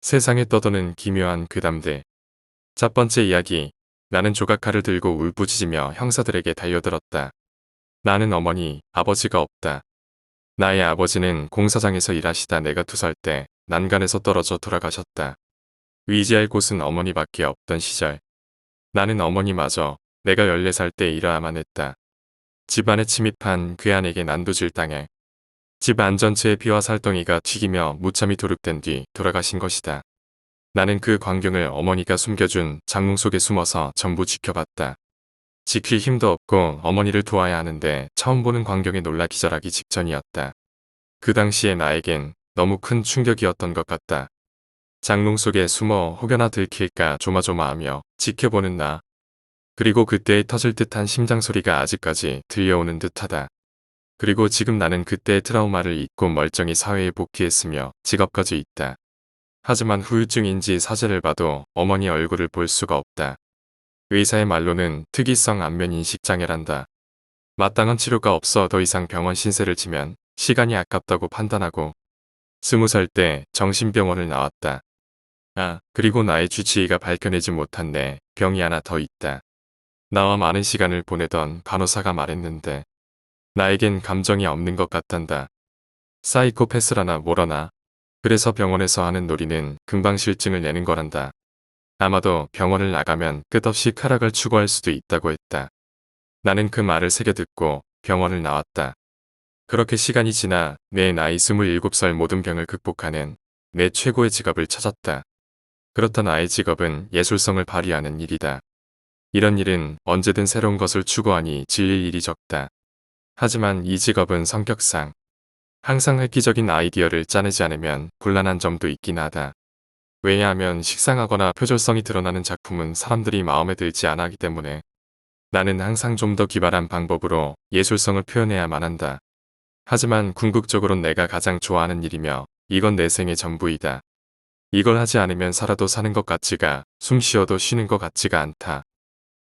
세상에 떠도는 기묘한 괴담들. 첫 번째 이야기. 나는 조각칼을 들고 울부짖으며 형사들에게 달려들었다. 나는 어머니, 아버지가 없다. 나의 아버지는 공사장에서 일하시다 내가 2살 때 난간에서 떨어져 돌아가셨다. 의지할 곳은 어머니밖에 없던 시절. 나는 어머니마저 내가 14살 때 잃어야만 했다. 집안에 침입한 괴한에게 난도질당해 집 안전체에 피와 살덩이가 튀기며 무참히 도륙된 뒤 돌아가신 것이다. 나는 그 광경을 어머니가 숨겨준 장롱 속에 숨어서 전부 지켜봤다. 지킬 힘도 없고 어머니를 도와야 하는데 처음 보는 광경에 놀라 기절하기 직전이었다. 그 당시에 나에겐 너무 큰 충격이었던 것 같다. 장롱 속에 숨어 혹여나 들킬까 조마조마하며 지켜보는 나. 그리고 그때의 터질 듯한 심장 소리가 아직까지 들려오는 듯하다. 그리고 지금 나는 그때의 트라우마를 잊고 멀쩡히 사회에 복귀했으며 직업까지 있다. 하지만 후유증인지 사진을 봐도 어머니 얼굴을 볼 수가 없다. 의사의 말로는 특이성 안면 인식 장애란다. 마땅한 치료가 없어 더 이상 병원 신세를 지면 시간이 아깝다고 판단하고 20살 때 정신병원을 나왔다. 그리고 나의 주치의가 밝혀내지 못한 내 병이 하나 더 있다. 나와 많은 시간을 보내던 간호사가 말했는데 나에겐 감정이 없는 것 같단다. 사이코패스라나 뭐라나. 그래서 병원에서 하는 놀이는 금방 실증을 내는 거란다. 아마도 병원을 나가면 끝없이 쾌락을 추구할 수도 있다고 했다. 나는 그 말을 새겨듣고 병원을 나왔다. 그렇게 시간이 지나 내 나이 27살 모든 병을 극복하는 내 최고의 직업을 찾았다. 그렇다 나의 직업은 예술성을 발휘하는 일이다. 이런 일은 언제든 새로운 것을 추구하니 질릴 일이 적다. 하지만 이 직업은 성격상 항상 획기적인 아이디어를 짜내지 않으면 곤란한 점도 있긴 하다. 왜냐하면 식상하거나 표절성이 드러나는 작품은 사람들이 마음에 들지 않아 하기 때문에 나는 항상 좀 더 기발한 방법으로 예술성을 표현해야만 한다. 하지만 궁극적으론 내가 가장 좋아하는 일이며 이건 내 생의 전부이다. 이걸 하지 않으면 살아도 사는 것 같지가 숨 쉬어도 쉬는 것 같지가 않다.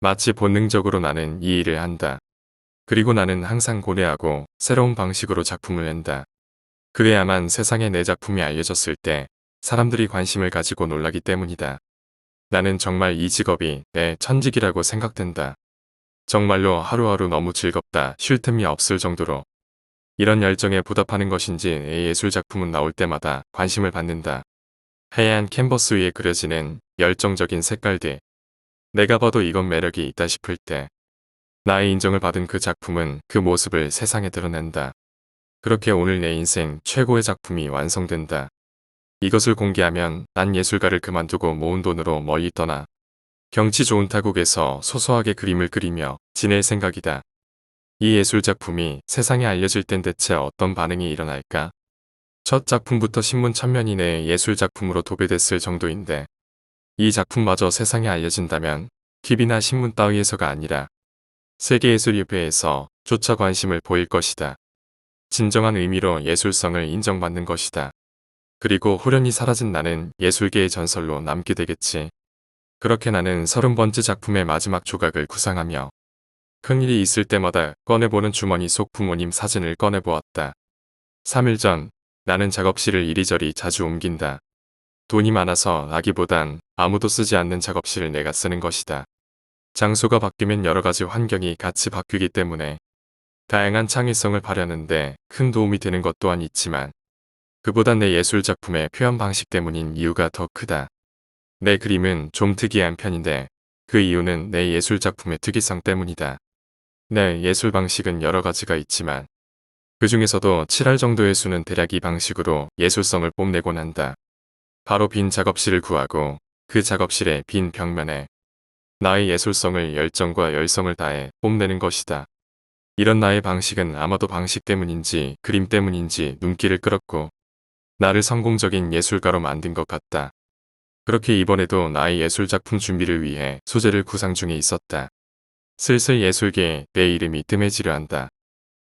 마치 본능적으로 나는 이 일을 한다. 그리고 나는 항상 고뇌하고 새로운 방식으로 작품을 낸다. 그래야만 세상에 내 작품이 알려졌을 때 사람들이 관심을 가지고 놀라기 때문이다. 나는 정말 이 직업이 내 천직이라고 생각된다. 정말로 하루하루 너무 즐겁다 쉴 틈이 없을 정도로. 이런 열정에 보답하는 것인지 내 예술작품은 나올 때마다 관심을 받는다. 하얀 캔버스 위에 그려지는 열정적인 색깔들. 내가 봐도 이건 매력이 있다 싶을 때 나의 인정을 받은 그 작품은 그 모습을 세상에 드러낸다. 그렇게 오늘 내 인생 최고의 작품이 완성된다. 이것을 공개하면 난 예술가를 그만두고 모은 돈으로 멀리 떠나 경치 좋은 타국에서 소소하게 그림을 그리며 지낼 생각이다. 이 예술작품이 세상에 알려질 땐 대체 어떤 반응이 일어날까? 첫 작품부터 신문 1000면 이내의 예술작품으로 도배됐을 정도인데 이 작품마저 세상에 알려진다면 TV나 신문 따위에서가 아니라 세계예술협회에서 조차 관심을 보일 것이다. 진정한 의미로 예술성을 인정받는 것이다. 그리고 후련히 사라진 나는 예술계의 전설로 남게 되겠지. 그렇게 나는 30번째 작품의 마지막 조각을 구상하며 큰일이 있을 때마다 꺼내보는 주머니 속 부모님 사진을 꺼내보았다. 3일 전 나는 작업실을 이리저리 자주 옮긴다. 돈이 많아서 아기보단 아무도 쓰지 않는 작업실을 내가 쓰는 것이다. 장소가 바뀌면 여러가지 환경이 같이 바뀌기 때문에 다양한 창의성을 발휘하는데 큰 도움이 되는 것 또한 있지만 그보다 내 예술작품의 표현 방식 때문인 이유가 더 크다. 내 그림은 좀 특이한 편인데 그 이유는 내 예술작품의 특이성 때문이다. 내 예술 방식은 여러 가지가 있지만 그 중에서도 7할 정도의 수는 대략 이 방식으로 예술성을 뽐내곤 한다. 바로 빈 작업실을 구하고 그 작업실의 빈 벽면에 나의 예술성을 열정과 열성을 다해 뽐내는 것이다. 이런 나의 방식은 아마도 방식 때문인지 그림 때문인지 눈길을 끌었고 나를 성공적인 예술가로 만든 것 같다. 그렇게 이번에도 나의 예술작품 준비를 위해 소재를 구상 중에 있었다. 슬슬 예술계에 내 이름이 뜸해지려 한다.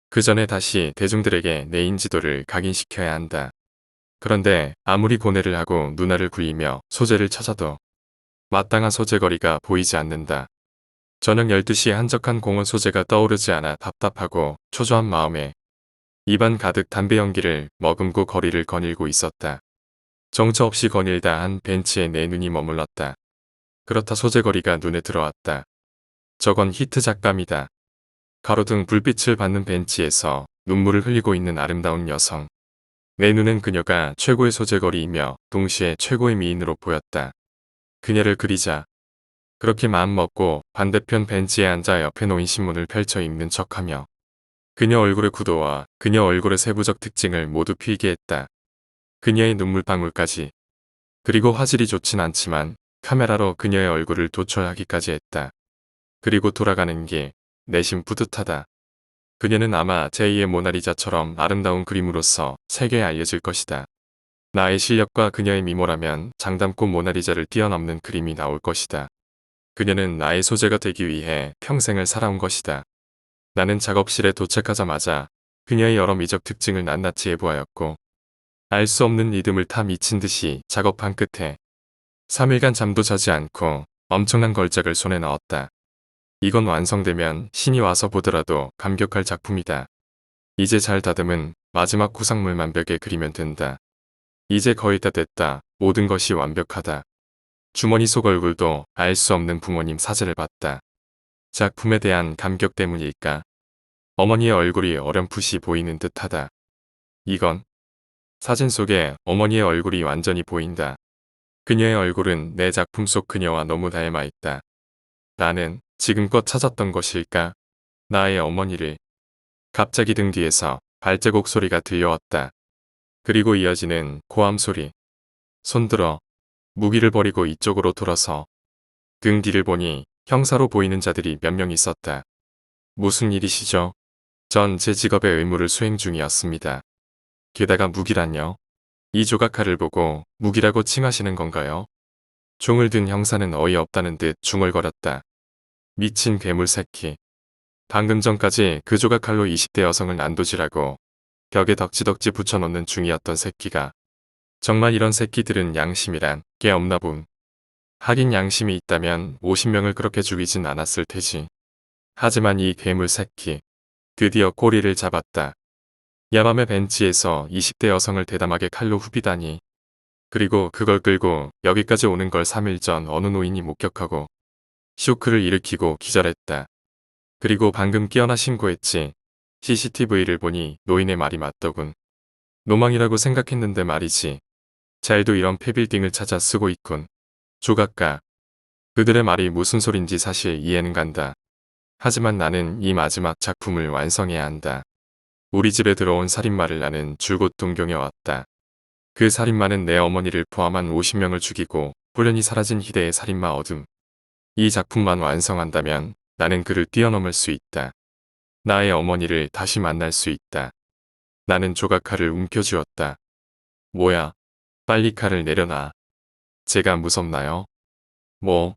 그 전에 다시 대중들에게 내 인지도를 각인시켜야 한다. 그런데 아무리 고뇌를 하고 눈알을 굴리며 소재를 찾아도 마땅한 소재거리가 보이지 않는다. 저녁 12시에 한적한 공원 소재가 떠오르지 않아 답답하고 초조한 마음에 입안 가득 담배 연기를 머금고 거리를 거닐고 있었다. 정처 없이 거닐다 한 벤치에 내 눈이 머물렀다. 그렇다 소재거리가 눈에 들어왔다. 저건 히트 작감이다. 가로등 불빛을 받는 벤치에서 눈물을 흘리고 있는 아름다운 여성. 내 눈엔 그녀가 최고의 소재거리이며 동시에 최고의 미인으로 보였다. 그녀를 그리자. 그렇게 마음먹고 반대편 벤치에 앉아 옆에 놓인 신문을 펼쳐 읽는 척하며 그녀 얼굴의 구도와 그녀 얼굴의 세부적 특징을 모두 필기했다. 그녀의 눈물방울까지. 그리고 화질이 좋진 않지만 카메라로 그녀의 얼굴을 도출하기까지 했다. 그리고 돌아가는 길, 내심 뿌듯하다. 그녀는 아마 제2의 모나리자처럼 아름다운 그림으로서 세계에 알려질 것이다. 나의 실력과 그녀의 미모라면 장담코 모나리자를 뛰어넘는 그림이 나올 것이다. 그녀는 나의 소재가 되기 위해 평생을 살아온 것이다. 나는 작업실에 도착하자마자 그녀의 여러 미적 특징을 낱낱이 해보았고 알 수 없는 리듬을 타 미친 듯이 작업한 끝에 3일간 잠도 자지 않고 엄청난 걸작을 손에 넣었다. 이건 완성되면 신이 와서 보더라도 감격할 작품이다. 이제 잘 다듬은 마지막 구상물만 벽에 그리면 된다. 이제 거의 다 됐다. 모든 것이 완벽하다. 주머니 속 얼굴도 알 수 없는 부모님 사진을 봤다. 작품에 대한 감격 때문일까? 어머니의 얼굴이 어렴풋이 보이는 듯하다. 이건 사진 속에 어머니의 얼굴이 완전히 보인다. 그녀의 얼굴은 내 작품 속 그녀와 너무 닮아 있다. 나는 지금껏 찾았던 것일까? 나의 어머니를. 갑자기 등 뒤에서 발자국 소리가 들려왔다. 그리고 이어지는 고함 소리. 손들어. 무기를 버리고 이쪽으로 돌아서. 등 뒤를 보니 형사로 보이는 자들이 몇 명 있었다. 무슨 일이시죠? 전 제 직업의 의무를 수행 중이었습니다. 게다가 무기란요? 이 조각칼을 보고 무기라고 칭하시는 건가요? 총을 든 형사는 어이없다는 듯 중얼거렸다. 미친 괴물 새끼. 방금 전까지 그 조각칼로 20대 여성을 난도질하고 벽에 덕지덕지 붙여놓는 중이었던 새끼가 정말 이런 새끼들은 양심이란 게 없나 봄. 하긴 양심이 있다면 50명을 그렇게 죽이진 않았을 테지. 하지만 이 괴물 새끼. 드디어 꼬리를 잡았다. 야밤의 벤치에서 20대 여성을 대담하게 칼로 후비다니. 그리고 그걸 끌고 여기까지 오는 걸 3일 전 어느 노인이 목격하고 쇼크를 일으키고 기절했다. 그리고 방금 깨어나 신고했지. CCTV를 보니 노인의 말이 맞더군. 노망이라고 생각했는데 말이지. 잘도 이런 폐빌딩을 찾아 쓰고 있군. 조각가. 그들의 말이 무슨 소린지 사실 이해는 간다. 하지만 나는 이 마지막 작품을 완성해야 한다. 우리 집에 들어온 살인마를 나는 줄곧 동경해왔다. 그 살인마는 내 어머니를 포함한 50명을 죽이고 홀연히 사라진 희대의 살인마 어둠. 이 작품만 완성한다면 나는 그를 뛰어넘을 수 있다. 나의 어머니를 다시 만날 수 있다. 나는 조각칼을 움켜쥐었다. 뭐야? 빨리 칼을 내려놔. 제가 무섭나요? 뭐?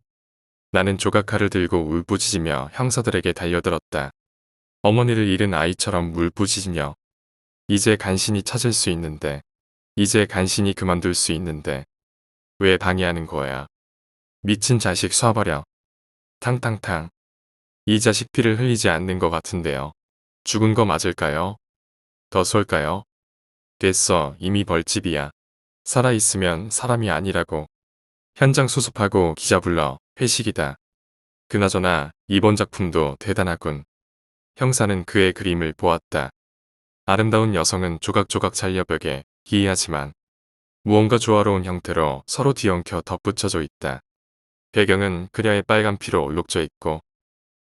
나는 조각칼을 들고 울부짖으며 형사들에게 달려들었다. 어머니를 잃은 아이처럼 울부짖으며 이제 간신히 찾을 수 있는데 이제 간신히 그만둘 수 있는데 왜 방해하는 거야? 미친 자식 쏴버려. 탕탕탕. 이 자식 피를 흘리지 않는 것 같은데요. 죽은 거 맞을까요? 더 쏠까요? 됐어. 이미 벌집이야. 살아있으면 사람이 아니라고. 현장 수습하고 기자 불러. 회식이다. 그나저나 이번 작품도 대단하군. 형사는 그의 그림을 보았다. 아름다운 여성은 조각조각 잘려벽에 기이하지만 무언가 조화로운 형태로 서로 뒤엉켜 덧붙여져 있다. 배경은 그녀의 빨간 피로 얼룩져 있고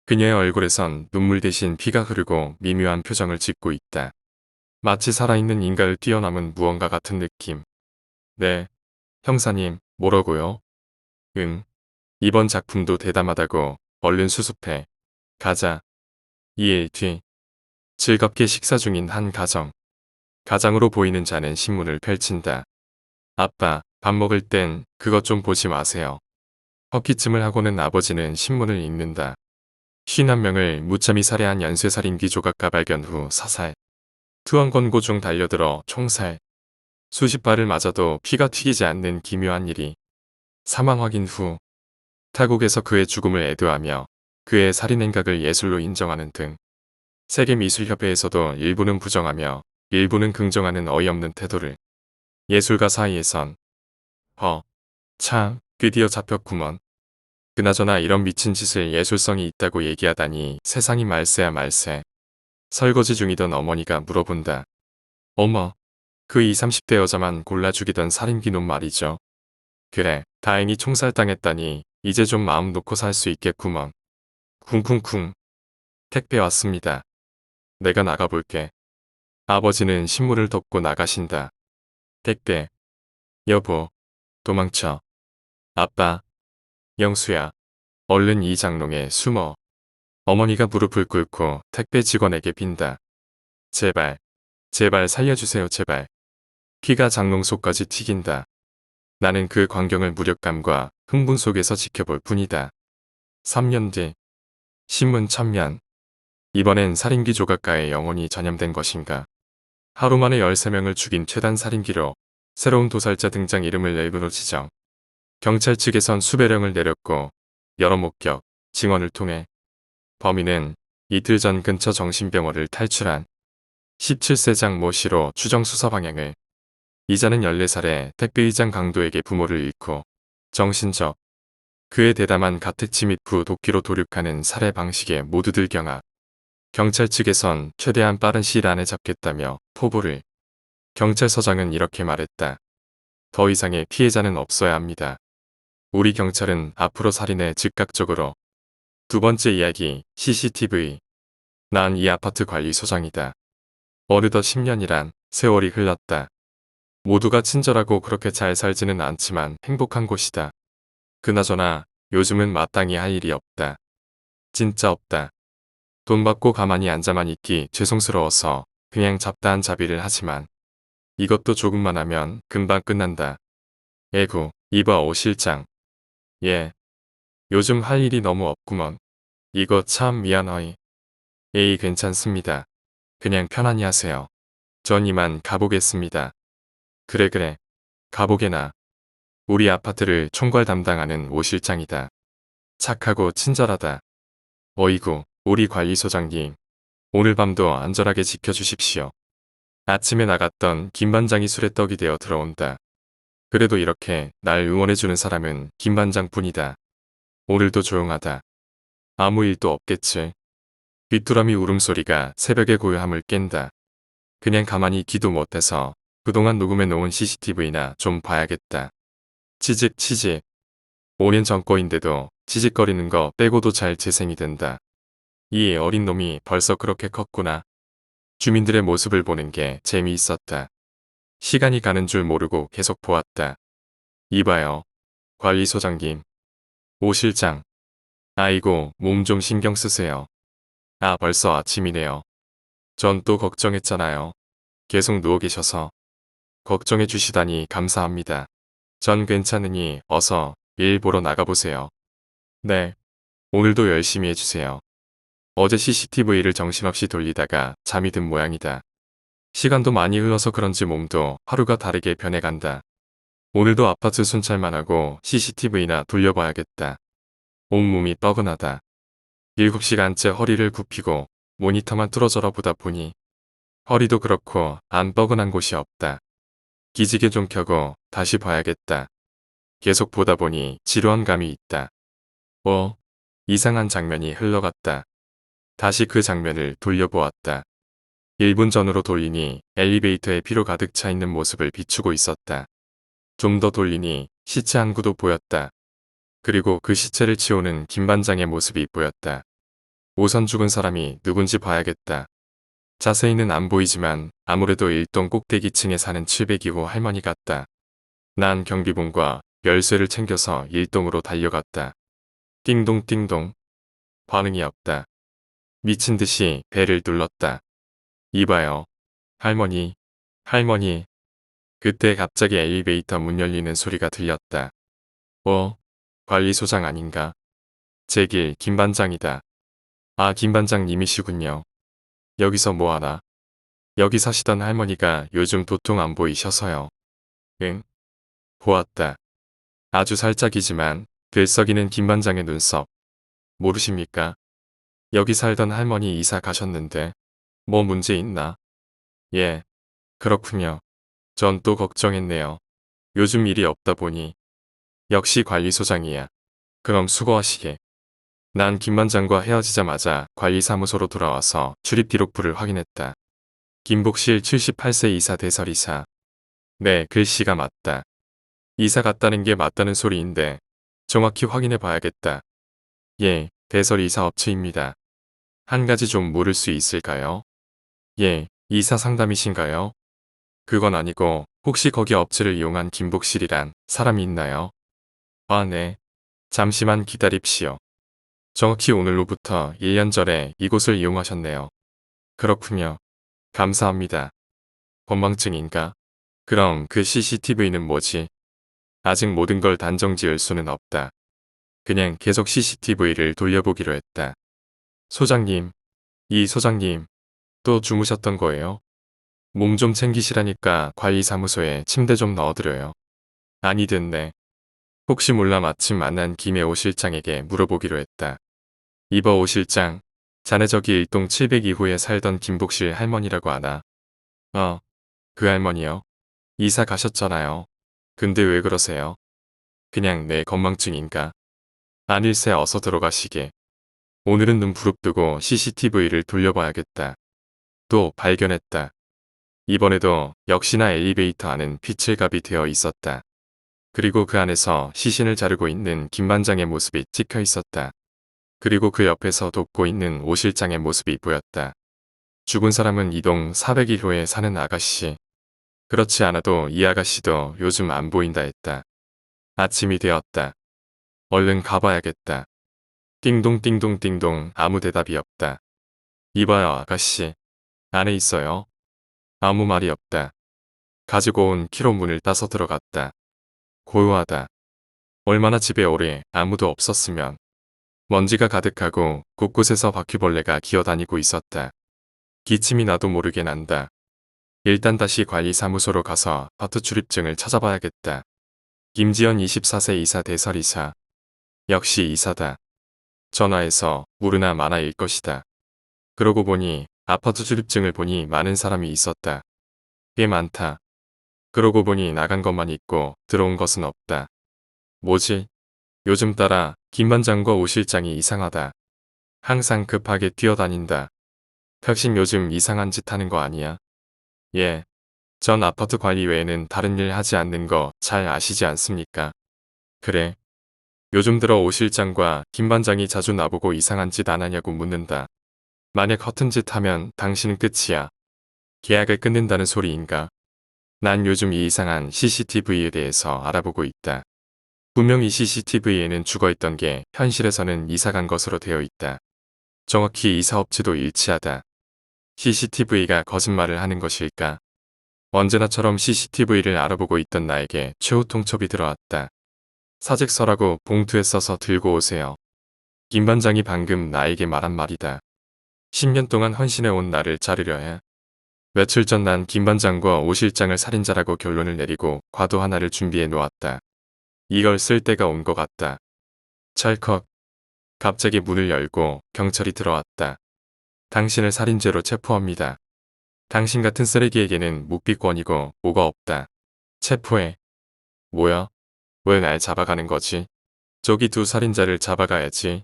그녀의 얼굴에선 눈물 대신 피가 흐르고 미묘한 표정을 짓고 있다. 마치 살아있는 인간을 뛰어넘은 무언가 같은 느낌. 네, 형사님, 뭐라고요? 응, 이번 작품도 대담하다고. 얼른 수습해. 가자. 2일 뒤. 즐겁게 식사 중인 한 가정. 가장으로 보이는 자는 신문을 펼친다. 아빠, 밥 먹을 땐 그것 좀 보지 마세요. 헛기침을 하고는 아버지는 신문을 읽는다. 51명을 무참히 살해한 연쇄살인귀 조각가 발견 후 사살. 투항 권고 중 달려들어 총살. 수십 발을 맞아도 피가 튀기지 않는 기묘한 일이. 사망 확인 후 타국에서 그의 죽음을 애도하며 그의 살인 행각을 예술로 인정하는 등 세계미술협회에서도 일부는 부정하며 일부는 긍정하는 어이없는 태도를 예술가 사이에선 참, 드디어 잡혔구먼. 그나저나 이런 미친 짓을 예술성이 있다고 얘기하다니 세상이 말세야 말세. 설거지 중이던 어머니가 물어본다. 어머, 그 20, 30대 여자만 골라 죽이던 살인귀 놈 말이죠. 그래, 다행히 총살당했다니 이제 좀 마음 놓고 살 수 있겠구먼. 쿵쿵쿵. 택배 왔습니다. 내가 나가볼게. 아버지는 신문을 덮고 나가신다. 택배. 여보, 도망쳐. 아빠, 영수야, 얼른 이 장롱에 숨어. 어머니가 무릎을 꿇고 택배 직원에게 빈다. 제발, 제발 살려주세요 제발. 피가 장롱 속까지 튀긴다. 나는 그 광경을 무력감과 흥분 속에서 지켜볼 뿐이다. 3년 뒤, 신문 천면. 이번엔 살인귀 조각가의 영혼이 전염된 것인가. 하루 만에 13명을 죽인 최단 살인귀로 새로운 도살자 등장 이름을 랩으로 지정. 경찰 측에선 수배령을 내렸고 여러 목격, 증언을 통해 범인은 이틀 전 근처 정신병원을 탈출한 17세장 모 씨로 추정 수사 방향을. 이자는 14살의 택배의장 강도에게 부모를 잃고 정신적, 그의 대담한 가택 침입 후 도끼로 도륙하는 살해 방식에 모두들 경악. 경찰 측에선 최대한 빠른 시일 안에 잡겠다며 포부를. 경찰서장은 이렇게 말했다. 더 이상의 피해자는 없어야 합니다. 우리 경찰은 앞으로 살인에 즉각적으로. 두 번째 이야기, CCTV. 난 이 아파트 관리소장이다. 어느덧 10년이란 세월이 흘렀다. 모두가 친절하고 그렇게 잘 살지는 않지만 행복한 곳이다. 그나저나 요즘은 마땅히 할 일이 없다. 진짜 없다. 돈 받고 가만히 앉아만 있기 죄송스러워서 그냥 잡다한 자비를 하지만 이것도 조금만 하면 금방 끝난다. 에구, 이봐 오 실장. 예. 요즘 할 일이 너무 없구먼. 이거 참 미안하이. 에이 괜찮습니다. 그냥 편안히 하세요. 전 이만 가보겠습니다. 그래. 가보게나. 우리 아파트를 총괄 담당하는 오 실장이다. 착하고 친절하다. 어이구, 우리 관리소장님. 오늘 밤도 안전하게 지켜주십시오. 아침에 나갔던 김 반장이 술에 떡이 되어 들어온다. 그래도 이렇게 날 응원해주는 사람은 김 반장뿐이다. 오늘도 조용하다. 아무 일도 없겠지. 귀뚜라미 울음소리가 새벽의 고요함을 깬다. 그냥 가만히 있기도 못해서 그동안 녹음해 놓은 CCTV나 좀 봐야겠다. 치직. 5년 전 거인데도 치직거리는 거 빼고도 잘 재생이 된다. 이 어린 놈이 벌써 그렇게 컸구나. 주민들의 모습을 보는 게 재미있었다. 시간이 가는 줄 모르고 계속 보았다. 이봐요. 관리소장님. 오 실장. 아이고 몸 좀 신경 쓰세요. 아 벌써 아침이네요. 전 또 걱정했잖아요. 계속 누워 계셔서. 걱정해 주시다니 감사합니다. 전 괜찮으니 어서 일 보러 나가보세요. 네. 오늘도 열심히 해주세요. 어제 CCTV를 정신없이 돌리다가 잠이 든 모양이다. 시간도 많이 흘러서 그런지 몸도 하루가 다르게 변해간다. 오늘도 아파트 순찰만 하고 CCTV나 돌려봐야겠다. 온몸이 뻐근하다. 7시간째 허리를 굽히고 모니터만 뚫어져라 보다 보니 허리도 그렇고 안 뻐근한 곳이 없다. 기지개 좀 켜고 다시 봐야겠다. 계속 보다 보니 지루한 감이 있다. 이상한 장면이 흘러갔다. 다시 그 장면을 돌려보았다. 1분 전으로 돌리니 엘리베이터에 피로 가득 차 있는 모습을 비추고 있었다. 좀 더 돌리니 시체 한 구도 보였다. 그리고 그 시체를 치우는 김 반장의 모습이 보였다. 우선 죽은 사람이 누군지 봐야겠다. 자세히는 안 보이지만 아무래도 일동 꼭대기층에 사는 702호 할머니 같다. 난 경비봉과 열쇠를 챙겨서 일동으로 달려갔다. 띵동띵동. 반응이 없다. 미친 듯이 배를 눌렀다. 이봐요. 할머니. 그때 갑자기 엘리베이터 문 열리는 소리가 들렸다. 관리소장 아닌가? 제 길 김 반장이다. 아, 김 반장님이시군요. 여기서 뭐하나? 여기 사시던 할머니가 요즘 도통 안 보이셔서요. 응? 보았다. 아주 살짝이지만 들썩이는 김 반장의 눈썹. 모르십니까? 여기 살던 할머니 이사 가셨는데 뭐 문제 있나? 예, 그렇군요. 전 또 걱정했네요. 요즘 일이 없다 보니. 역시 관리소장이야. 그럼 수고하시게. 난 김반장과 헤어지자마자 관리사무소로 돌아와서 출입기록부를 확인했다. 김복실 78세 이사 대설이사. 네, 글씨가 맞다. 이사 갔다는 게 맞다는 소리인데 정확히 확인해 봐야겠다. 예, 대설이사 업체입니다. 한 가지 좀 물을 수 있을까요? 예, 이사 상담이신가요? 그건 아니고 혹시 거기 업체를 이용한 김복실이란 사람이 있나요? 아, 네. 잠시만 기다립시오. 정확히 오늘로부터 1년 전에 이곳을 이용하셨네요. 그렇군요. 감사합니다. 건망증인가? 그럼 그 CCTV는 뭐지? 아직 모든 걸 단정 지을 수는 없다. 그냥 계속 CCTV를 돌려보기로 했다. 소장님, 이 소장님, 또 주무셨던 거예요? 몸 좀 챙기시라니까 관리사무소에 침대 좀 넣어드려요. 아니 됐네. 혹시 몰라 마침 만난 김해 오 실장에게 물어보기로 했다. 이봐 오 실장, 자네 저기 일동 702호에 살던 김복실 할머니라고 아나? 그 할머니요. 이사 가셨잖아요. 근데 왜 그러세요? 그냥 내 건망증인가? 아닐세 어서 들어가시게. 오늘은 눈 부릅뜨고 CCTV를 돌려봐야겠다. 또 발견했다. 이번에도 역시나 엘리베이터 안은 피칠갑이 되어 있었다. 그리고 그 안에서 시신을 자르고 있는 김반장의 모습이 찍혀 있었다. 그리고 그 옆에서 돕고 있는 오 실장의 모습이 보였다. 죽은 사람은 이동 401호에 사는 아가씨. 그렇지 않아도 이 아가씨도 요즘 안 보인다 했다. 아침이 되었다. 얼른 가봐야겠다. 띵동 띵동 띵동 아무 대답이 없다. 이봐요 아가씨. 안에 있어요. 아무 말이 없다. 가지고 온 키로 문을 따서 들어갔다. 고요하다. 얼마나 집에 오래 아무도 없었으면. 먼지가 가득하고 곳곳에서 바퀴벌레가 기어다니고 있었다. 기침이 나도 모르게 난다. 일단 다시 관리사무소로 가서 아파트 출입증을 찾아봐야겠다. 김지연 24세 이사 대설이사. 역시 이사다. 전화해서 물으나 마나일 것이다. 그러고 보니 아파트 출입증을 보니 많은 사람이 있었다. 꽤 많다. 그러고 보니 나간 것만 있고 들어온 것은 없다. 뭐지? 요즘 따라 김반장과 오 실장이 이상하다. 항상 급하게 뛰어다닌다. 혁신 요즘 이상한 짓 하는 거 아니야? 예. 전 아파트 관리 외에는 다른 일 하지 않는 거 잘 아시지 않습니까? 그래. 요즘 들어 오 실장과 김 반장이 자주 나보고 이상한 짓 안 하냐고 묻는다. 만약 허튼 짓 하면 당신은 끝이야. 계약을 끊는다는 소리인가? 난 요즘 이 이상한 CCTV에 대해서 알아보고 있다. 분명 이 CCTV에는 죽어있던 게 현실에서는 이사간 것으로 되어 있다. 정확히 이사업체도 일치하다. CCTV가 거짓말을 하는 것일까? 언제나처럼 CCTV를 알아보고 있던 나에게 최후 통첩이 들어왔다. 사직서라고 봉투에 써서 들고 오세요. 김 반장이 방금 나에게 말한 말이다. 10년 동안 헌신해온 나를 자르려 해. 며칠 전 난 김 반장과 오 실장을 살인자라고 결론을 내리고 과도 하나를 준비해 놓았다. 이걸 쓸 때가 온 것 같다. 찰컥. 갑자기 문을 열고 경찰이 들어왔다. 당신을 살인죄로 체포합니다. 당신 같은 쓰레기에게는 묵비권이고 뭐가 없다. 체포해. 뭐야? 왜 날 잡아가는 거지? 저기 두 살인자를 잡아가야지.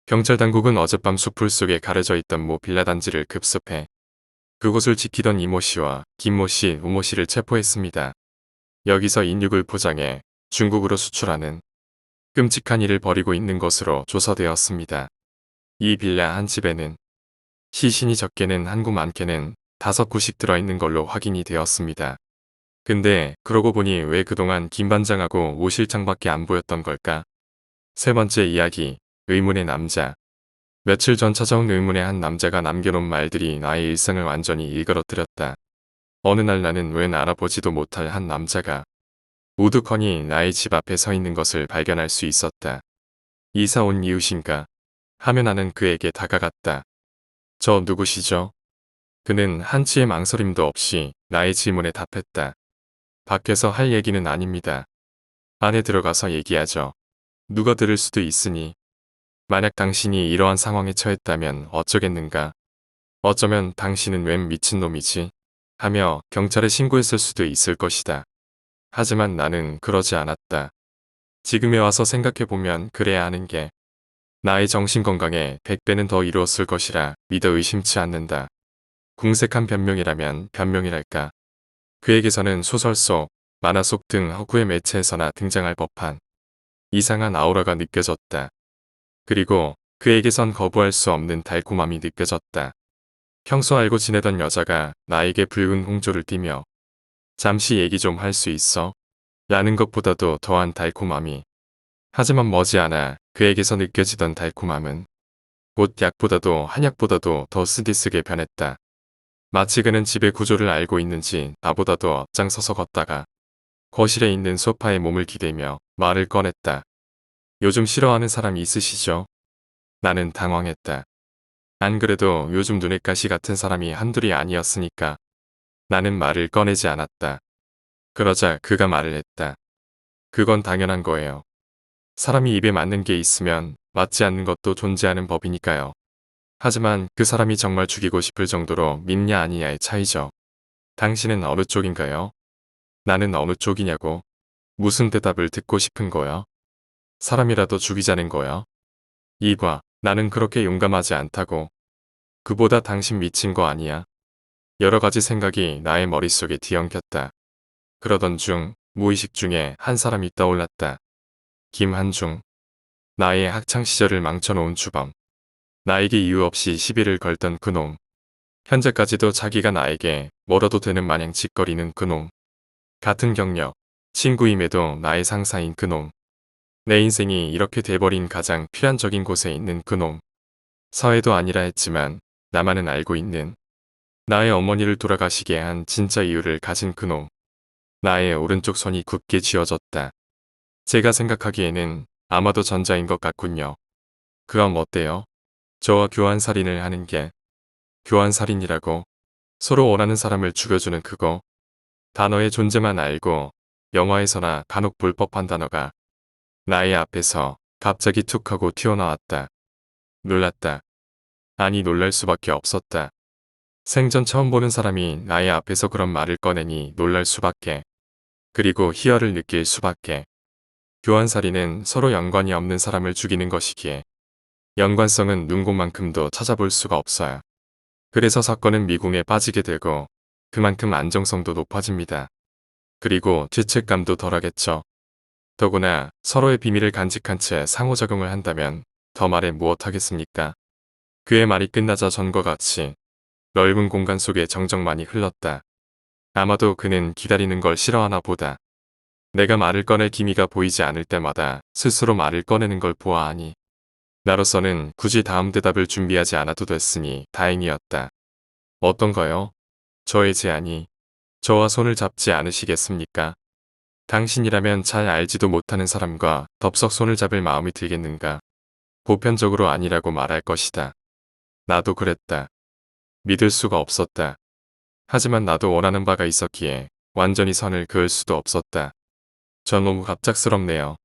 경찰 당국은 어젯밤 숲풀 속에 가려져 있던 모 빌라 단지를 급습해 그곳을 지키던 이모 씨와 김모 씨, 우모 씨를 체포했습니다. 여기서 인육을 포장해 중국으로 수출하는 끔찍한 일을 벌이고 있는 것으로 조사되었습니다. 이 빌라 한 집에는 시신이 적게는 한 구 많게는 5구씩 들어있는 걸로 확인이 되었습니다. 근데 그러고 보니 왜 그동안 김 반장하고 오 실장밖에 안 보였던 걸까? 세 번째 이야기, 의문의 남자. 며칠 전 찾아온 의문의 한 남자가 남겨놓은 말들이 나의 일상을 완전히 일그러뜨렸다. 어느 날 나는 웬 알아보지도 못할 한 남자가 우두커니 나의 집 앞에 서 있는 것을 발견할 수 있었다. 이사 온 이웃인가? 하며 나는 그에게 다가갔다. 저 누구시죠? 그는 한치의 망설임도 없이 나의 질문에 답했다. 밖에서 할 얘기는 아닙니다. 안에 들어가서 얘기하죠. 누가 들을 수도 있으니. 만약 당신이 이러한 상황에 처했다면 어쩌겠는가? 어쩌면 당신은 웬 미친놈이지? 하며 경찰에 신고했을 수도 있을 것이다. 하지만 나는 그러지 않았다. 지금에 와서 생각해보면 그래야 하는 게 나의 정신건강에 100배는 더 이루었을 것이라 믿어 의심치 않는다. 궁색한 변명이라면 변명이랄까. 그에게서는 소설 속, 만화 속 등 허구의 매체에서나 등장할 법한 이상한 아우라가 느껴졌다. 그리고 그에게선 거부할 수 없는 달콤함이 느껴졌다. 평소 알고 지내던 여자가 나에게 붉은 홍조를 띠며 잠시 얘기 좀 할 수 있어? 라는 것보다도 더한 달콤함이. 하지만 머지않아 그에게서 느껴지던 달콤함은 곧 약보다도 한약보다도 더 쓰디쓰게 변했다. 마치 그는 집의 구조를 알고 있는지 나보다도 앞장서서 걷다가 거실에 있는 소파에 몸을 기대며 말을 꺼냈다. 요즘 싫어하는 사람 있으시죠? 나는 당황했다. 안 그래도 요즘 눈엣 가시 같은 사람이 한둘이 아니었으니까 나는 말을 꺼내지 않았다. 그러자 그가 말을 했다. 그건 당연한 거예요. 사람이 입에 맞는 게 있으면 맞지 않는 것도 존재하는 법이니까요. 하지만 그 사람이 정말 죽이고 싶을 정도로 믿냐 아니냐의 차이죠. 당신은 어느 쪽인가요? 나는 어느 쪽이냐고? 무슨 대답을 듣고 싶은 거야? 사람이라도 죽이자는 거야? 이봐, 나는 그렇게 용감하지 않다고. 그보다 당신 미친 거 아니야? 여러 가지 생각이 나의 머릿속에 뒤엉켰다. 그러던 중 무의식 중에 한 사람이 떠올랐다. 김한중. 나의 학창시절을 망쳐놓은 주범. 나에게 이유 없이 시비를 걸던 그놈. 현재까지도 자기가 나에게 뭐라도 되는 마냥 짓거리는 그놈. 같은 경력, 친구임에도 나의 상사인 그놈. 내 인생이 이렇게 돼버린 가장 필연적인 곳에 있는 그놈. 서해도 아니라 했지만 나만은 알고 있는 나의 어머니를 돌아가시게 한 진짜 이유를 가진 그놈. 나의 오른쪽 손이 굳게 쥐어졌다. 제가 생각하기에는 아마도 전자인 것 같군요. 그럼 어때요? 저와 교환살인을 하는 게. 교환살인이라고? 서로 원하는 사람을 죽여주는 그거. 단어의 존재만 알고 영화에서나 간혹 볼 법한 단어가 나의 앞에서 갑자기 툭 하고 튀어나왔다. 놀랐다. 아니 놀랄 수밖에 없었다. 생전 처음 보는 사람이 나의 앞에서 그런 말을 꺼내니 놀랄 수밖에. 그리고 희열을 느낄 수밖에. 교환살인은 서로 연관이 없는 사람을 죽이는 것이기에 연관성은 눈곱만큼도 찾아볼 수가 없어요. 그래서 사건은 미궁에 빠지게 되고 그만큼 안정성도 높아집니다. 그리고 죄책감도 덜하겠죠. 더구나 서로의 비밀을 간직한 채 상호작용을 한다면 더 말해 무엇하겠습니까? 그의 말이 끝나자 전과 같이 넓은 공간 속에 정적만이 흘렀다. 아마도 그는 기다리는 걸 싫어하나 보다. 내가 말을 꺼낼 기미가 보이지 않을 때마다 스스로 말을 꺼내는 걸 보아하니 나로서는 굳이 다음 대답을 준비하지 않아도 됐으니 다행이었다. 어떤가요? 저의 제안이. 저와 손을 잡지 않으시겠습니까? 당신이라면 잘 알지도 못하는 사람과 덥석 손을 잡을 마음이 들겠는가? 보편적으로 아니라고 말할 것이다. 나도 그랬다. 믿을 수가 없었다. 하지만 나도 원하는 바가 있었기에 완전히 선을 그을 수도 없었다. 저 너무 갑작스럽네요.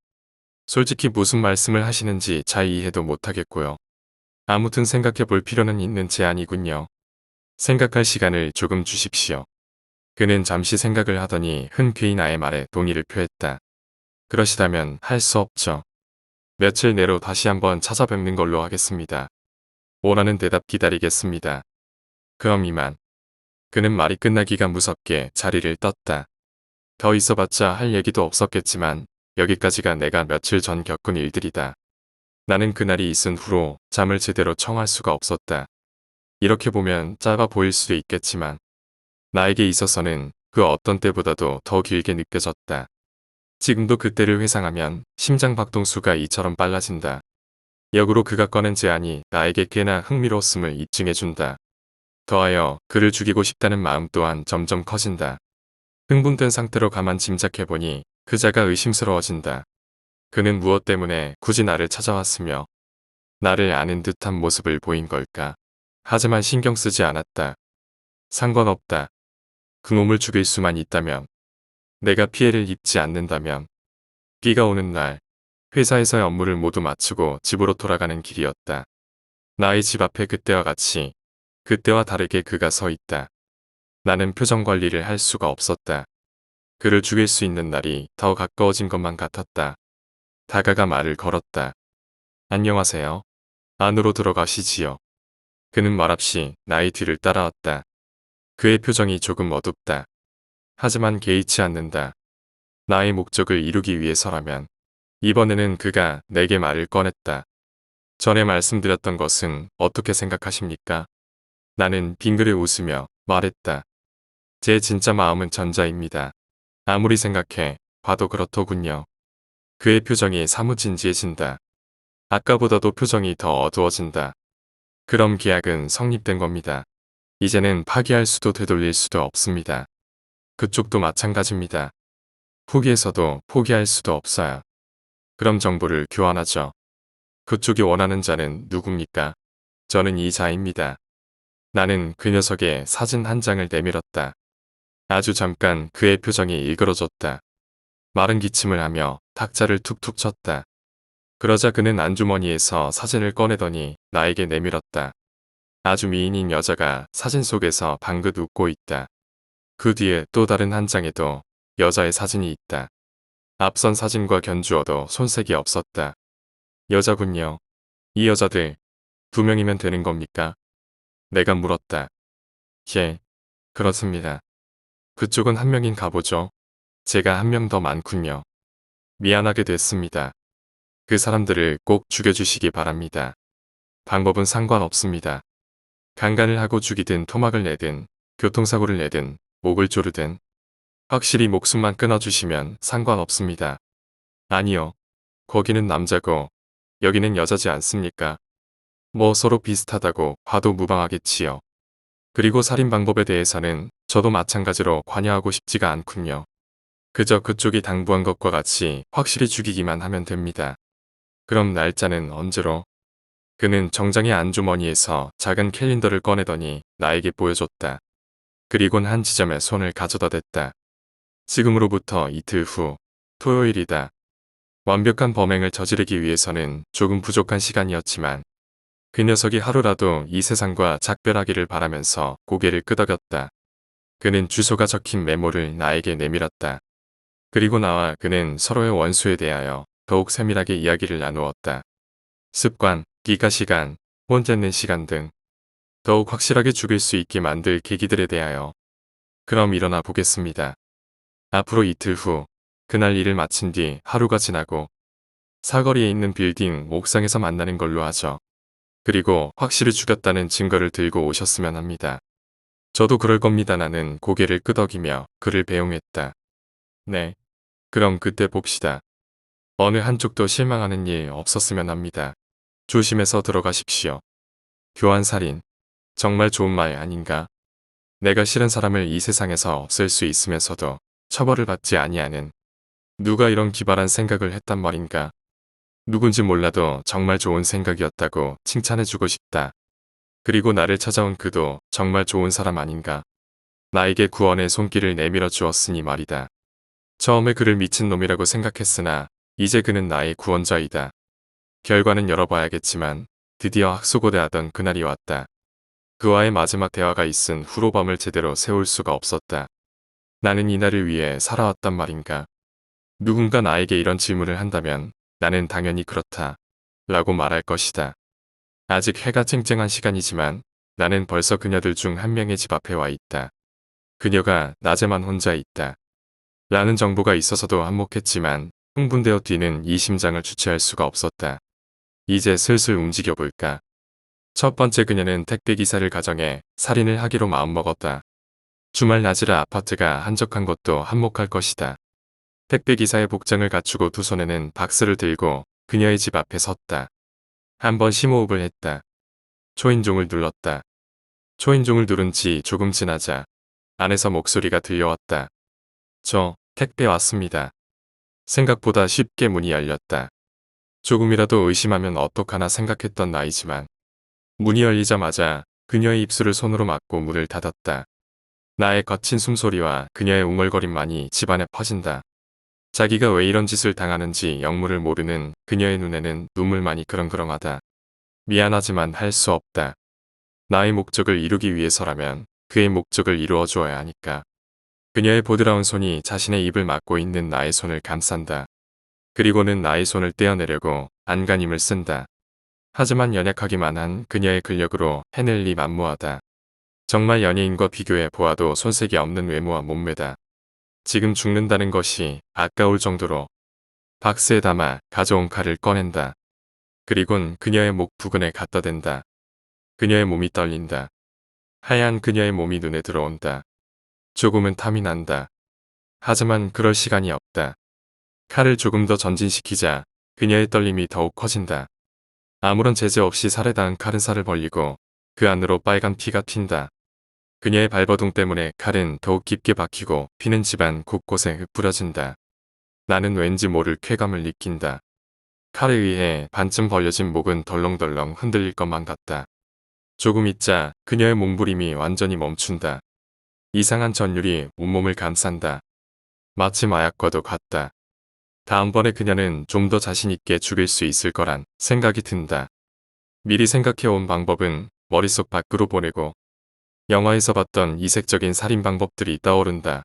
솔직히 무슨 말씀을 하시는지 잘 이해도 못하겠고요. 아무튼 생각해 볼 필요는 있는 제안이군요. 생각할 시간을 조금 주십시오. 그는 잠시 생각을 하더니 흔쾌히 나의 말에 동의를 표했다. 그러시다면 할 수 없죠. 며칠 내로 다시 한번 찾아뵙는 걸로 하겠습니다. 원하는 대답 기다리겠습니다. 그럼 이만. 그는 말이 끝나기가 무섭게 자리를 떴다. 더 있어봤자 할 얘기도 없었겠지만 여기까지가 내가 며칠 전 겪은 일들이다. 나는 그날이 있은 후로 잠을 제대로 청할 수가 없었다. 이렇게 보면 짧아 보일 수도 있겠지만 나에게 있어서는 그 어떤 때보다도 더 길게 느껴졌다. 지금도 그때를 회상하면 심장 박동수가 이처럼 빨라진다. 역으로 그가 꺼낸 제안이 나에게 꽤나 흥미로웠음을 입증해준다. 더하여 그를 죽이고 싶다는 마음 또한 점점 커진다. 흥분된 상태로 가만 짐작해보니 그자가 의심스러워진다. 그는 무엇 때문에 굳이 나를 찾아왔으며 나를 아는 듯한 모습을 보인 걸까? 하지만 신경 쓰지 않았다. 상관없다. 그놈을 죽일 수만 있다면, 내가 피해를 입지 않는다면. 비가 오는 날, 회사에서의 업무를 모두 마치고 집으로 돌아가는 길이었다. 나의 집 앞에 그때와 같이, 그때와 다르게 그가 서 있다. 나는 표정 관리를 할 수가 없었다. 그를 죽일 수 있는 날이 더 가까워진 것만 같았다. 다가가 말을 걸었다. 안녕하세요. 안으로 들어가시지요. 그는 말없이 나의 뒤를 따라왔다. 그의 표정이 조금 어둡다. 하지만 개의치 않는다. 나의 목적을 이루기 위해서라면. 이번에는 그가 내게 말을 꺼냈다. 전에 말씀드렸던 것은 어떻게 생각하십니까? 나는 빙그레 웃으며 말했다. 제 진짜 마음은 전자입니다. 아무리 생각해 봐도 그렇더군요. 그의 표정이 사뭇 진지해진다. 아까보다도 표정이 더 어두워진다. 그럼 계약은 성립된 겁니다. 이제는 파기할 수도 되돌릴 수도 없습니다. 그쪽도 마찬가지입니다. 포기해서도 포기할 수도 없어요. 그럼 정보를 교환하죠. 그쪽이 원하는 자는 누굽니까? 저는 이 자입니다. 나는 그 녀석의 사진 한 장을 내밀었다. 아주 잠깐 그의 표정이 일그러졌다. 마른 기침을 하며 탁자를 툭툭 쳤다. 그러자 그는 안주머니에서 사진을 꺼내더니 나에게 내밀었다. 아주 미인인 여자가 사진 속에서 방긋 웃고 있다. 그 뒤에 또 다른 한 장에도 여자의 사진이 있다. 앞선 사진과 견주어도 손색이 없었다. 여자군요. 이 여자들 2명이면 되는 겁니까? 내가 물었다. 예, 그렇습니다. 그쪽은 1명인가 보죠. 제가 1명 더 많군요. 미안하게 됐습니다. 그 사람들을 꼭 죽여주시기 바랍니다. 방법은 상관없습니다. 강간을 하고 죽이든 토막을 내든 교통사고를 내든 목을 조르든 확실히 목숨만 끊어주시면 상관없습니다. 아니요. 거기는 남자고 여기는 여자지 않습니까? 뭐 서로 비슷하다고 봐도 무방하겠지요. 그리고 살인 방법에 대해서는 저도 마찬가지로 관여하고 싶지가 않군요. 그저 그쪽이 당부한 것과 같이 확실히 죽이기만 하면 됩니다. 그럼 날짜는 언제로? 그는 정장의 안주머니에서 작은 캘린더를 꺼내더니 나에게 보여줬다. 그리곤 한 지점에 손을 가져다 댔다. 지금으로부터 이틀 후, 토요일이다. 완벽한 범행을 저지르기 위해서는 조금 부족한 시간이었지만 그 녀석이 하루라도 이 세상과 작별하기를 바라면서 고개를 끄덕였다. 그는 주소가 적힌 메모를 나에게 내밀었다. 그리고 나와 그는 서로의 원수에 대하여 더욱 세밀하게 이야기를 나누었다. 습관, 기가 시간, 혼잡는 시간 등 더욱 확실하게 죽일 수 있게 만들 계기들에 대하여. 그럼 일어나 보겠습니다. 앞으로 이틀 후, 그날 일을 마친 뒤 하루가 지나고 사거리에 있는 빌딩 옥상에서 만나는 걸로 하죠. 그리고 확실히 죽였다는 증거를 들고 오셨으면 합니다. 저도 그럴 겁니다. 나는 고개를 끄덕이며 그를 배웅했다. 네. 그럼 그때 봅시다. 어느 한쪽도 실망하는 일 없었으면 합니다. 조심해서 들어가십시오. 교환살인. 정말 좋은 말 아닌가? 내가 싫은 사람을 이 세상에서 없앨 수 있으면서도 처벌을 받지 아니하는 누가 이런 기발한 생각을 했단 말인가? 누군지 몰라도 정말 좋은 생각이었다고 칭찬해주고 싶다. 그리고 나를 찾아온 그도 정말 좋은 사람 아닌가? 나에게 구원의 손길을 내밀어 주었으니 말이다. 처음에 그를 미친놈이라고 생각했으나 이제 그는 나의 구원자이다. 결과는 열어봐야겠지만 드디어 학수고대하던 그날이 왔다. 그와의 마지막 대화가 있은 후로 밤을 제대로 세울 수가 없었다. 나는 이날을 위해 살아왔단 말인가? 누군가 나에게 이런 질문을 한다면 나는 당연히 그렇다. 라고 말할 것이다. 아직 해가 쨍쨍한 시간이지만 나는 벌써 그녀들 중 한 명의 집 앞에 와 있다. 그녀가 낮에만 혼자 있다. 라는 정보가 있어서도 한몫했지만 흥분되어 뛰는 이 심장을 주체할 수가 없었다. 이제 슬슬 움직여볼까. 첫 번째 그녀는 택배기사를 가정해 살인을 하기로 마음먹었다. 주말 낮이라 아파트가 한적한 것도 한몫할 것이다. 택배기사의 복장을 갖추고 두 손에는 박스를 들고 그녀의 집 앞에 섰다. 한번 심호흡을 했다. 초인종을 눌렀다. 초인종을 누른 지 조금 지나자 안에서 목소리가 들려왔다. 저 택배 왔습니다. 생각보다 쉽게 문이 열렸다. 조금이라도 의심하면 어떡하나 생각했던 나이지만 문이 열리자마자 그녀의 입술을 손으로 막고 문을 닫았다. 나의 거친 숨소리와 그녀의 웅얼거림만이 집안에 퍼진다. 자기가 왜 이런 짓을 당하는지 영문을 모르는 그녀의 눈에는 눈물만이 그렁그렁하다. 미안하지만 할 수 없다. 나의 목적을 이루기 위해서라면 그의 목적을 이루어 주어야 하니까. 그녀의 보드라운 손이 자신의 입을 막고 있는 나의 손을 감싼다. 그리고는 나의 손을 떼어내려고 안간힘을 쓴다. 하지만 연약하기만 한 그녀의 근력으로 해낼 리 만무하다. 정말 연예인과 비교해 보아도 손색이 없는 외모와 몸매다. 지금 죽는다는 것이 아까울 정도로 박스에 담아 가져온 칼을 꺼낸다. 그리곤 그녀의 목 부근에 갖다 댄다. 그녀의 몸이 떨린다. 하얀 그녀의 몸이 눈에 들어온다. 조금은 탐이 난다. 하지만 그럴 시간이 없다. 칼을 조금 더 전진시키자 그녀의 떨림이 더욱 커진다. 아무런 제재 없이 살에 닿은 칼은 살을 벌리고 그 안으로 빨간 피가 튄다. 그녀의 발버둥 때문에 칼은 더욱 깊게 박히고 피는 집안 곳곳에 흩뿌려진다. 나는 왠지 모를 쾌감을 느낀다. 칼에 의해 반쯤 벌려진 목은 덜렁덜렁 흔들릴 것만 같다. 조금 있자 그녀의 몸부림이 완전히 멈춘다. 이상한 전율이 온몸을 감싼다. 마치 마약과도 같다. 다음번에 그녀는 좀 더 자신있게 죽일 수 있을 거란 생각이 든다. 미리 생각해온 방법은 머릿속 밖으로 보내고 영화에서 봤던 이색적인 살인 방법들이 떠오른다.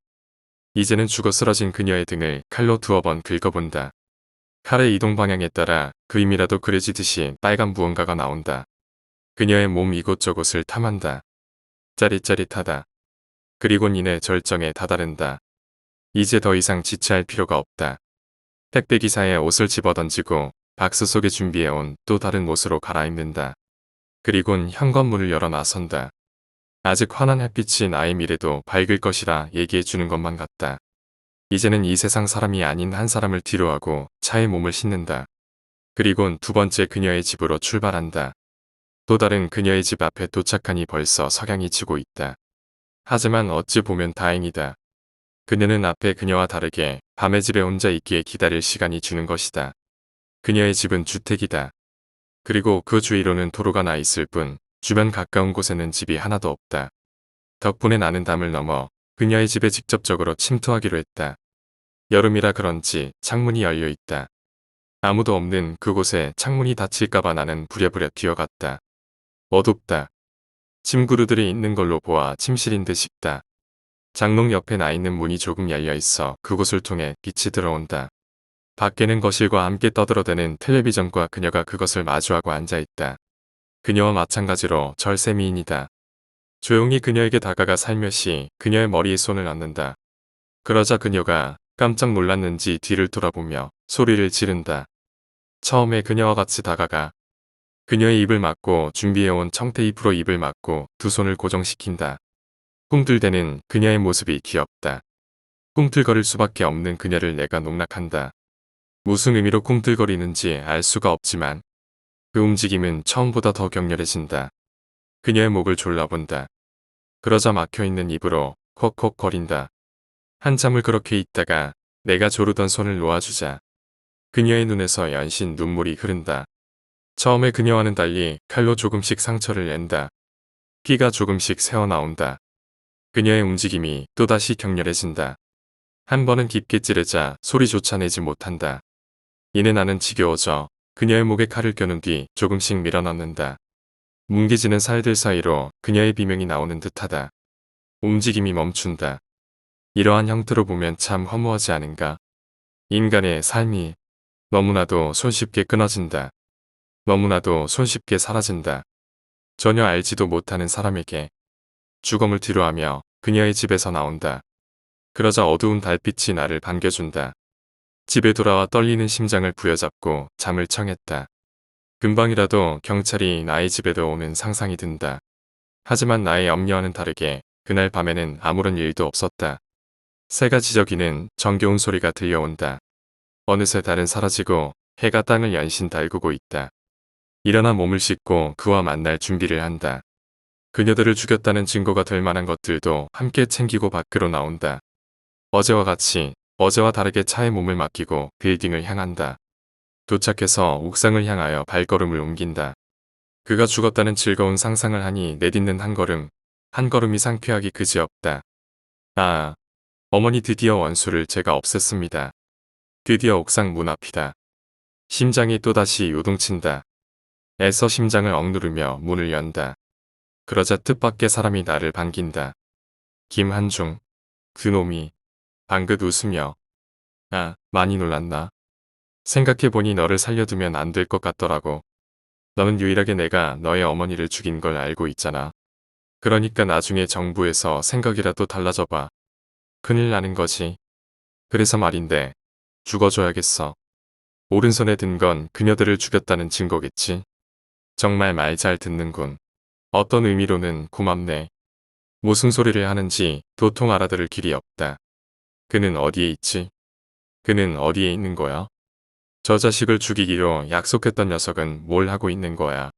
이제는 죽어 쓰러진 그녀의 등을 칼로 두어 번 긁어본다. 칼의 이동 방향에 따라 그림이라도 그려지듯이 빨간 무언가가 나온다. 그녀의 몸 이곳저곳을 탐한다. 짜릿짜릿하다. 그리곤 이내 절정에 다다른다. 이제 더 이상 지체할 필요가 없다. 택배기사의 옷을 집어던지고 박스 속에 준비해온 또 다른 옷으로 갈아입는다. 그리곤 현관문을 열어 나선다. 아직 환한 햇빛이 나의 미래도 밝을 것이라 얘기해주는 것만 같다. 이제는 이 세상 사람이 아닌 한 사람을 뒤로하고 차에 몸을 싣는다. 그리곤 두 번째 그녀의 집으로 출발한다. 또 다른 그녀의 집 앞에 도착하니 벌써 석양이 지고 있다. 하지만 어찌 보면 다행이다. 그녀는 앞에 그녀와 다르게 밤에 집에 혼자 있기에 기다릴 시간이 주는 것이다. 그녀의 집은 주택이다. 그리고 그 주위로는 도로가 나 있을 뿐 주변 가까운 곳에는 집이 하나도 없다. 덕분에 나는 담을 넘어 그녀의 집에 직접적으로 침투하기로 했다. 여름이라 그런지 창문이 열려 있다. 아무도 없는 그곳에 창문이 닫힐까봐 나는 부랴부랴 뛰어갔다. 어둡다. 침구루들이 있는 걸로 보아 침실인 듯 싶다. 장롱 옆에 나 있는 문이 조금 열려 있어 그곳을 통해 빛이 들어온다. 밖에는 거실과 함께 떠들어대는 텔레비전과 그녀가 그것을 마주하고 앉아있다. 그녀와 마찬가지로 절세미인이다. 조용히 그녀에게 다가가 살며시 그녀의 머리에 손을 얹는다. 그러자 그녀가 깜짝 놀랐는지 뒤를 돌아보며 소리를 지른다. 처음에 그녀와 같이 다가가 그녀의 입을 막고 준비해온 청테이프로 입을 막고 두 손을 고정시킨다. 꿈틀대는 그녀의 모습이 귀엽다. 꿈틀거릴 수밖에 없는 그녀를 내가 농락한다. 무슨 의미로 꿈틀거리는지 알 수가 없지만 그 움직임은 처음보다 더 격렬해진다. 그녀의 목을 졸라본다. 그러자 막혀있는 입으로 콕콕거린다. 한참을 그렇게 있다가 내가 조르던 손을 놓아주자 그녀의 눈에서 연신 눈물이 흐른다. 처음에 그녀와는 달리 칼로 조금씩 상처를 낸다. 피가 조금씩 새어나온다. 그녀의 움직임이 또다시 격렬해진다. 한 번은 깊게 찌르자 소리조차 내지 못한다. 이내 나는 지겨워져 그녀의 목에 칼을 껴는 뒤 조금씩 밀어넣는다. 뭉개지는 살들 사이로 그녀의 비명이 나오는 듯하다. 움직임이 멈춘다. 이러한 형태로 보면 참 허무하지 않은가? 인간의 삶이 너무나도 손쉽게 끊어진다. 너무나도 손쉽게 사라진다. 전혀 알지도 못하는 사람에게 주검을 뒤로하며 그녀의 집에서 나온다. 그러자 어두운 달빛이 나를 반겨준다. 집에 돌아와 떨리는 심장을 부여잡고 잠을 청했다. 금방이라도 경찰이 나의 집에도 오는 상상이 든다. 하지만 나의 염려와는 다르게 그날 밤에는 아무런 일도 없었다. 새가 지저귀는 정겨운 소리가 들려온다. 어느새 달은 사라지고 해가 땅을 연신 달구고 있다. 일어나 몸을 씻고 그와 만날 준비를 한다. 그녀들을 죽였다는 증거가 될 만한 것들도 함께 챙기고 밖으로 나온다. 어제와 같이 어제와 다르게 차에 몸을 맡기고 빌딩을 향한다. 도착해서 옥상을 향하여 발걸음을 옮긴다. 그가 죽었다는 즐거운 상상을 하니 내딛는 한 걸음이 상쾌하기 그지없다. 아, 어머니 드디어 원수를 제가 없앴습니다. 드디어 옥상 문 앞이다. 심장이 또다시 요동친다. 애써 심장을 억누르며 문을 연다. 그러자 뜻밖의 사람이 나를 반긴다. 김한중. 그놈이 방긋 웃으며 아, 많이 놀랐나? 생각해보니 너를 살려두면 안 될 것 같더라고. 너는 유일하게 내가 너의 어머니를 죽인 걸 알고 있잖아. 그러니까 나중에 정부에서 생각이라도 달라져봐. 큰일 나는 거지. 그래서 말인데 죽어줘야겠어. 오른손에 든 건 그녀들을 죽였다는 증거겠지. 정말 말 잘 듣는군. 어떤 의미로는 고맙네. 무슨 소리를 하는지 도통 알아들을 길이 없다. 그는 어디에 있지? 그는 어디에 있는 거야? 저 자식을 죽이기로 약속했던 녀석은 뭘 하고 있는 거야?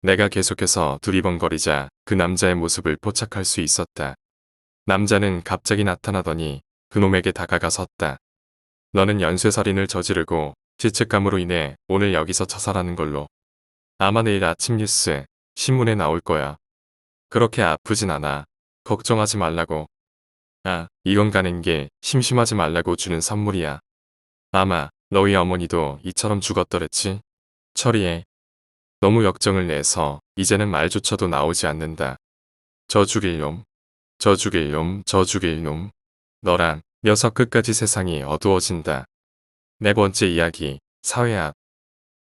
내가 계속해서 두리번거리자 그 남자의 모습을 포착할 수 있었다. 남자는 갑자기 나타나더니 그놈에게 다가가 섰다. 너는 연쇄살인을 저지르고 죄책감으로 인해 오늘 여기서 처살하는 걸로. 아마 내일 아침 뉴스, 신문에 나올 거야. 그렇게 아프진 않아. 걱정하지 말라고. 아, 이건 가는 게 심심하지 말라고 주는 선물이야. 아마 너희 어머니도 이처럼 죽었더랬지. 처리해. 너무 역정을 내서 이제는 말조차도 나오지 않는다. 저 죽일 놈. 저 죽일 놈. 저 죽일 놈. 너랑 녀석 끝까지 세상이 어두워진다. 네 번째 이야기. 사회학.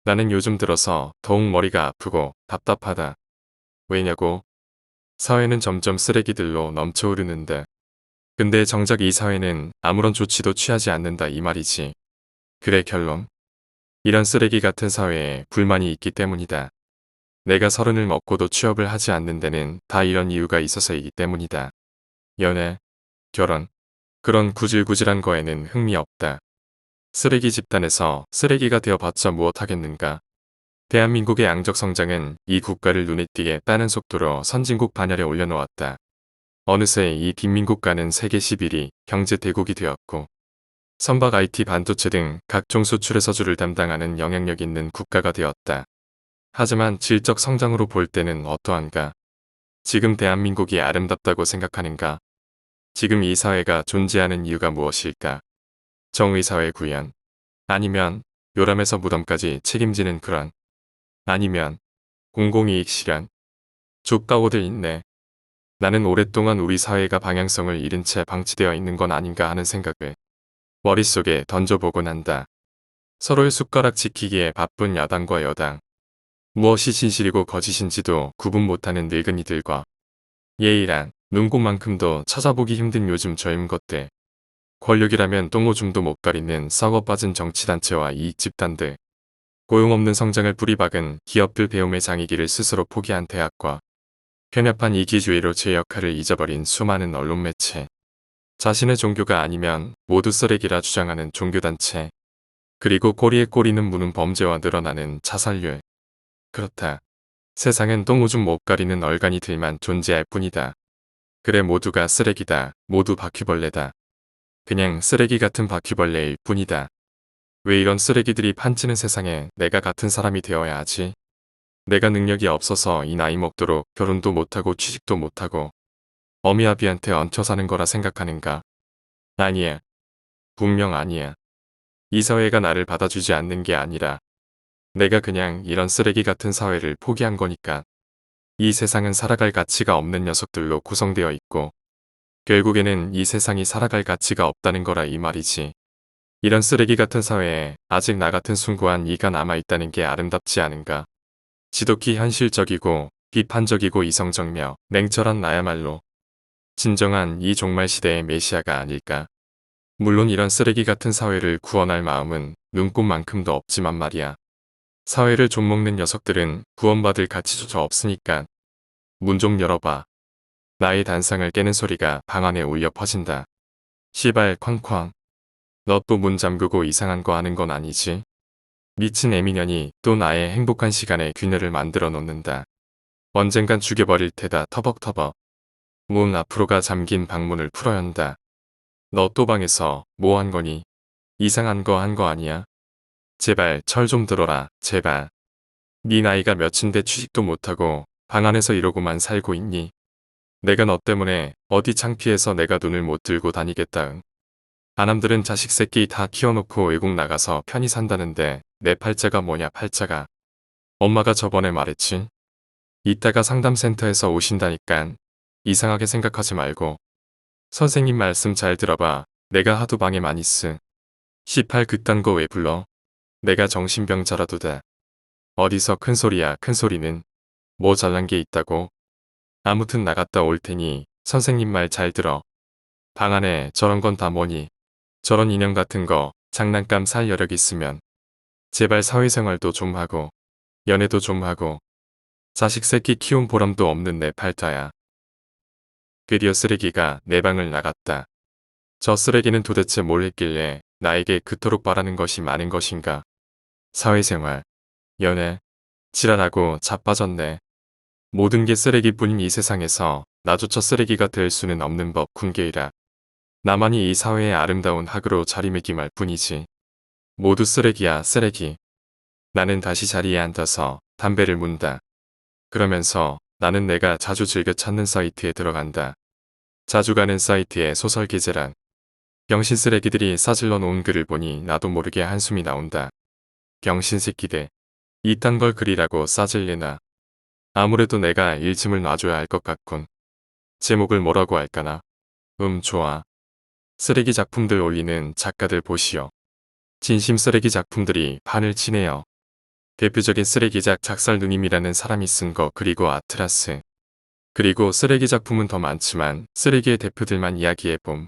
나는 요즘 들어서 더욱 머리가 아프고 답답하다. 왜냐고? 사회는 점점 쓰레기들로 넘쳐흐르는데. 근데 정작 이 사회는 아무런 조치도 취하지 않는다 이 말이지. 그래 결론. 이런 쓰레기 같은 사회에 불만이 있기 때문이다. 내가 30을 먹고도 취업을 하지 않는 데는 다 이런 이유가 있어서이기 때문이다. 연애, 결혼, 그런 구질구질한 거에는 흥미없다. 쓰레기 집단에서 쓰레기가 되어봤자 무엇하겠는가. 대한민국의 양적 성장은 이 국가를 눈에 띄게 따는 속도로 선진국 반열에 올려놓았다. 어느새 이 빈민국가는 세계 11위 경제 대국이 되었고 선박 IT 반도체 등 각종 수출의 서주를 담당하는 영향력 있는 국가가 되었다. 하지만 질적 성장으로 볼 때는 어떠한가? 지금 대한민국이 아름답다고 생각하는가? 지금 이 사회가 존재하는 이유가 무엇일까? 정의사회 구현? 아니면 요람에서 무덤까지 책임지는 그런? 아니면 공공이익 실현? 족가오들 있네. 나는 오랫동안 우리 사회가 방향성을 잃은 채 방치되어 있는 건 아닌가 하는 생각을 머릿속에 던져보곤 한다. 서로의 숟가락 지키기에 바쁜 야당과 여당. 무엇이 진실이고 거짓인지도 구분 못하는 늙은이들과 예의랑 눈곱만큼도 찾아보기 힘든 요즘 젊은 것들. 권력이라면 똥오줌도 못 가리는 썩어빠진 정치단체와 이익집단들. 고용없는 성장을 뿌리박은 기업들 배움의 장이기를 스스로 포기한 대학과 편협한 이기주의로 제 역할을 잊어버린 수많은 언론 매체. 자신의 종교가 아니면 모두 쓰레기라 주장하는 종교단체. 그리고 꼬리에 꼬리는 무는 범죄와 늘어나는 자살률. 그렇다. 세상엔 똥오줌 못 가리는 얼간이들만 존재할 뿐이다. 그래 모두가 쓰레기다. 모두 바퀴벌레다. 그냥 쓰레기 같은 바퀴벌레일 뿐이다. 왜 이런 쓰레기들이 판치는 세상에 내가 같은 사람이 되어야 하지? 내가 능력이 없어서 이 나이 먹도록 결혼도 못하고 취직도 못하고 어미아비한테 얹혀 사는 거라 생각하는가? 아니야. 분명 아니야. 이 사회가 나를 받아주지 않는 게 아니라 내가 그냥 이런 쓰레기 같은 사회를 포기한 거니까. 이 세상은 살아갈 가치가 없는 녀석들로 구성되어 있고 결국에는 이 세상이 살아갈 가치가 없다는 거라 이 말이지. 이런 쓰레기 같은 사회에 아직 나 같은 숭고한 이가 남아있다는 게 아름답지 않은가. 지독히 현실적이고 비판적이고 이성적며 냉철한 나야말로 진정한 이 종말 시대의 메시아가 아닐까. 물론 이런 쓰레기 같은 사회를 구원할 마음은 눈꼽만큼도 없지만 말이야. 사회를 좀먹는 녀석들은 구원받을 가치조차 없으니까. 문 좀 열어봐. 나의 단상을 깨는 소리가 방 안에 울려 퍼진다. 시발 쾅쾅. 너 또 문 잠그고 이상한 거 하는 건 아니지? 미친 애미년이 또 나의 행복한 시간에 균열을 만들어 놓는다. 언젠간 죽여버릴 테다 터벅터벅. 문 앞으로가 잠긴 방문을 풀어야 한다. 너 또 방에서 뭐 한 거니? 이상한 거 한 거 아니야? 제발 철 좀 들어라 제발. 네 나이가 몇인데 취직도 못하고 방 안에서 이러고만 살고 있니? 내가 너 때문에 어디 창피해서 내가 눈을 못 들고 다니겠다 응. 아남들은 자식 새끼 다 키워놓고 외국 나가서 편히 산다는데 내 팔자가 뭐냐 팔자가. 엄마가 저번에 말했지. 이따가 상담센터에서 오신다니깐 이상하게 생각하지 말고 선생님 말씀 잘 들어봐. 내가 하도 방에 많이 쓰. 18 그딴 거 왜 불러? 내가 정신병자라도 돼. 어디서 큰 소리야 큰 소리는. 뭐 잘난 게 있다고. 아무튼 나갔다 올 테니 선생님 말 잘 들어. 방 안에 저런 건 다 뭐니. 저런 인형 같은 거 장난감 살 여력 있으면 제발 사회생활도 좀 하고 연애도 좀 하고 자식 새끼 키운 보람도 없는 내 팔자야. 드디어 쓰레기가 내 방을 나갔다. 저 쓰레기는 도대체 뭘 했길래 나에게 그토록 바라는 것이 많은 것인가. 사회생활, 연애, 지랄하고 자빠졌네. 모든 게 쓰레기뿐인 이 세상에서 나조차 쓰레기가 될 수는 없는 법 군계이라. 나만이 이 사회의 아름다운 학으로 자리매김할 뿐이지. 모두 쓰레기야 쓰레기. 나는 다시 자리에 앉아서 담배를 문다. 그러면서 나는 내가 자주 즐겨 찾는 사이트에 들어간다. 자주 가는 사이트의 소설 게재란. 병신 쓰레기들이 싸질러 놓은 글을 보니 나도 모르게 한숨이 나온다. 병신 새끼들. 이딴 걸 글이라고 싸질래나. 아무래도 내가 일침을 놔줘야 할 것 같군. 제목을 뭐라고 할까나. 좋아. 쓰레기 작품들 올리는 작가들 보시오. 진심 쓰레기 작품들이 판을 치네요. 대표적인 쓰레기작 작살 누님이라는 사람이 쓴 거 그리고 아트라스. 그리고 쓰레기 작품은 더 많지만 쓰레기의 대표들만 이야기해봄.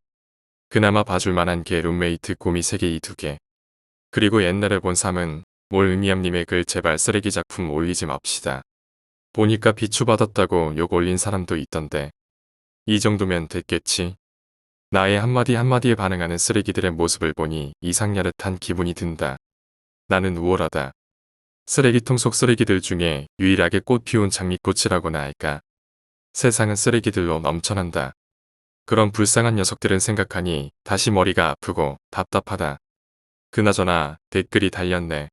그나마 봐줄 만한 게 룸메이트 고미 3개 이 2개. 그리고 옛날에 본 3은 몰 의미암님의 글 제발 쓰레기 작품 올리지 맙시다. 보니까 비추받았다고 욕 올린 사람도 있던데. 이 정도면 됐겠지. 나의 한마디 한마디에 반응하는 쓰레기들의 모습을 보니 이상야릇한 기분이 든다. 나는 우월하다. 쓰레기통 속 쓰레기들 중에 유일하게 꽃 피운 장미꽃이라고나 할까. 세상은 쓰레기들로 넘쳐난다. 그런 불쌍한 녀석들은 생각하니 다시 머리가 아프고 답답하다. 그나저나 댓글이 달렸네.